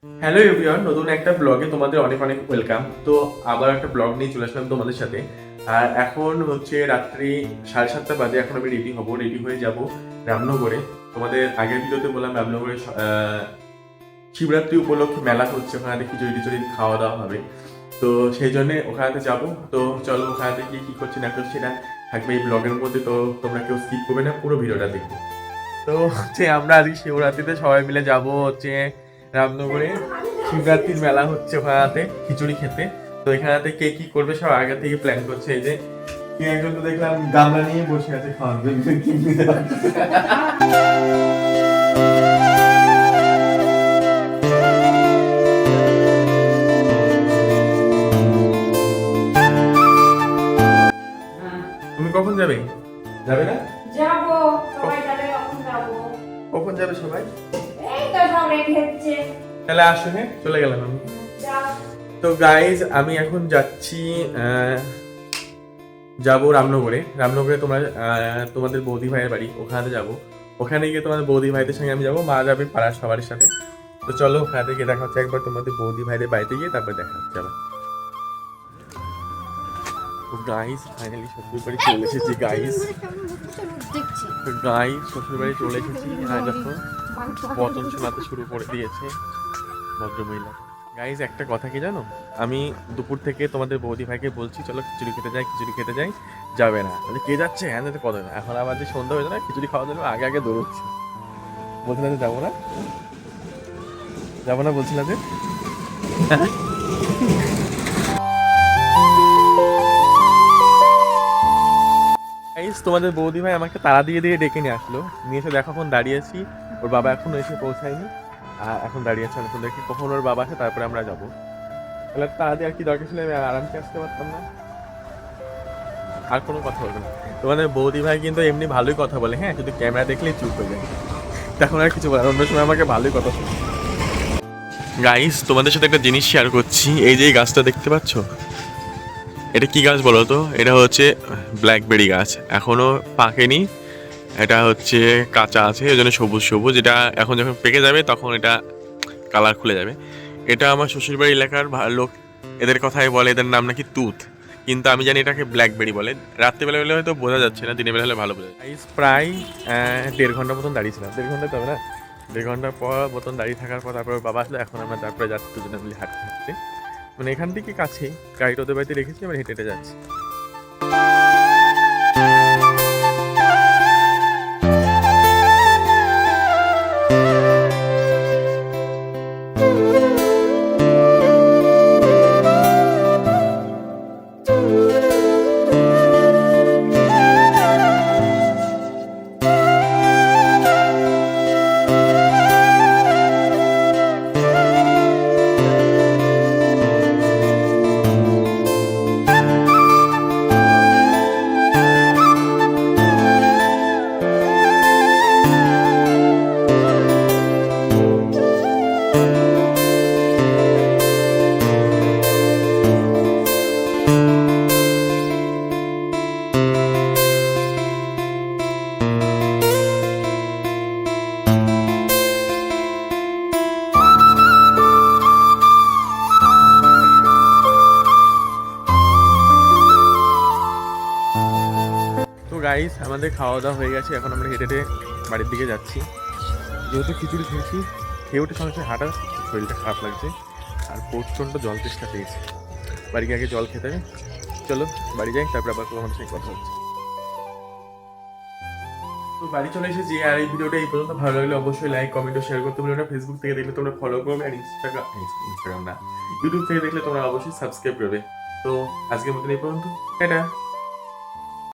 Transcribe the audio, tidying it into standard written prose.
Hello everyone, নতুন একটা ব্লগে তোমাদের অনেক অনেক ওয়েলকাম। তো আবার একটা ব্লগ নিয়ে চলে আসলাম তোমাদের সাথে। আর এখন হচ্ছে রাত্রি 7:30 বাজে। এখন আমি রেডি হয়ে যাব রামনগরে। তোমাদের আগের ভিডিওতে বললাম রামনগরে শিবরাত্রি উপলক্ষে মেলা হচ্ছে, ওখানে খিচুড়ি টিচুড়ি খাওয়া দাওয়া হবে। তো সেই জন্য ওখানে যাব। তো চলো ওখানে গিয়ে কি করছি না করছি না থাকবে এই ব্লগের মধ্যে। তো তোমরা কেউ স্কিপ করবে না, পুরো ভিডিওটা দেখবে। তো হচ্ছে আমরা আজকে শিবরাত্রিতে সবাই মিলে যাব হচ্ছে রামনগরে। শিবরাত্রির মেলা হচ্ছে ওখানে খিচুড়ি খেতে। তো এখানে কে কি করবে সব আগে থেকে প্ল্যান করছে। এই যে কে একজন তো দেখলাম গামলা নিয়ে বসে আছে খাওয়ার জন্য। তুমি কখন যাবে? যাবে না? যাবো, সবাই যাবে, কখন যাবো? কখন যাবে সবাই? এই তো সব রেডি হচ্ছে। তাহলে আসো, হ্যাঁ চলে গেলাম আমি। যাও। তো গাইজ আমি এখন যাচ্ছি, যাবো রামনগরে। তোমরা তোমাদের বৌদি ভাইয়ের বাড়ি, ওখানে যাব। ওখানে গিয়ে তোমাদের বৌদি ভাইদের সঙ্গে আমি যাবো, মা যাবে পাড়ার সবার সাথে। তো চলো ওখানে গিয়ে দেখা হচ্ছে একবার তোমাদের বৌদি ভাইদের বাড়িতে গিয়ে, তারপর দেখা হচ্ছে আবার। তো গাইস ফাইনালি শ্বশুর বাড়ি চলে এসেছি। শ্বশুর বাড়ি চলে এসেছি। আর দেখো বচন শোনাতে শুরু করে দিয়েছে ভদ্রমহিলা। গাইজ একটা কথা কি জানো, আমি দুপুর থেকে তোমাদের বৌদি ভাইকে বলছি চলো খিচুড়ি খেতে যাই, যাবে না। বলে কে যাচ্ছে, হ্যাঁ তো কথা না। এখন আবার যে সন্ধ্যা হয়েছে না, খিচুড়ি খাওয়া জন্য আগে আগে দৌড়চ্ছে। বলছিল যে যাবো না বলছিল যে। গাইজ তোমাদের বৌদি ভাই আমাকে তাড়া দিয়ে ডেকে নিয়ে আসলো। নিয়ে এসে দেখো এখন দাঁড়িয়েছি, ওর বাবা এখনো এসে পৌঁছায়নি। আর এখন দাঁড়িয়ে আছে, এখন দেখি কখন ওর বাবা আসে, তারপরে আমরা যাবো। তাহলে তাড়া দিয়ে আর কি দরকার ছিল, আমি আরামসে আসতে পারতাম না। আর কোনো কথা বলবে না। তোমাদের বৌদি ভাই কিন্তু এমনি ভালোই কথা বলে, হ্যাঁ শুধু ক্যামেরা দেখলেই চুপ হয়ে যায়। তখন আর কিছু বলার, অন্য সময় আমাকে ভালোই কথা শোনে। গাইস তোমাদের সাথে একটা জিনিস শেয়ার করছি। এই যে গাছটা দেখতে পাচ্ছ, এটা কি গাছ বলো তো? এটা হচ্ছে ব্ল্যাকবেরি গাছ, এখনো পাকেনি। এটা হচ্ছে কাঁচা আছে, ওই জন্য সবুজ সবুজ। এটা এখন যখন পেকে যাবে তখন এটা কালার খুলে যাবে। এটা আমার শ্বশুরবাড়ি এলাকার লোক এদের কথাই বলে, এদের নাম নাকি তুত, কিন্তু আমি জানি এটাকে ব্ল্যাকবেরি বলে। রাত্রিবেলা হলে হয়তো বোঝা যাচ্ছে না, দিনের বেলা হলে ভালো বোঝা যায়। প্রায় 1.5 ঘন্টা মতন দাঁড়িয়েছিলাম। 1.5 ঘন্টা তো হবে না, 1.5 ঘন্টার পর মতন দাঁড়িয়ে থাকার পর তারপর বাবা আসলো। এখন আমরা তারপরে যাচ্ছি দুজনে মিলে হাঁটতে হাঁটতে। মানে এখান থেকে কাছেই, গাড়িটা ওদের বাড়িতে রেখেছি, এবার হেঁটে হেঁটে যাচ্ছি। তো গাইস আমাদের খাওয়া দাওয়া হয়ে গেছে, এখন আমরা হেঁটে হেঁটে বাড়ির দিকে যাচ্ছি। যেহেতু খিচুড়ি খেয়েছি, খেয়ে উঠে সঙ্গে হাঁটা, শরীরটা খারাপ লাগছে আর প্রচণ্ড জল তেষ্টা পেয়েছে। বাড়ি গিয়ে আগে জল খেতে হবে। চলো বাড়ি যাই, তারপরে আবার তোমাদের সঙ্গে কথা হচ্ছে। তো বাড়ি চলে এসেছি। আর এই ভিডিওটা এই পর্যন্ত ভালো লাগলে অবশ্যই লাইক কমেন্ট ও শেয়ার করতে ভুলো না। ফেসবুক থেকে দেখলে তোমরা ফলো করবে, আর ইনস্টাগ্রাম না, ইউটিউব থেকে দেখলে তোমরা অবশ্যই সাবস্ক্রাইব করবে। তো আজকের মতন এই পর্যন্ত, টাটা।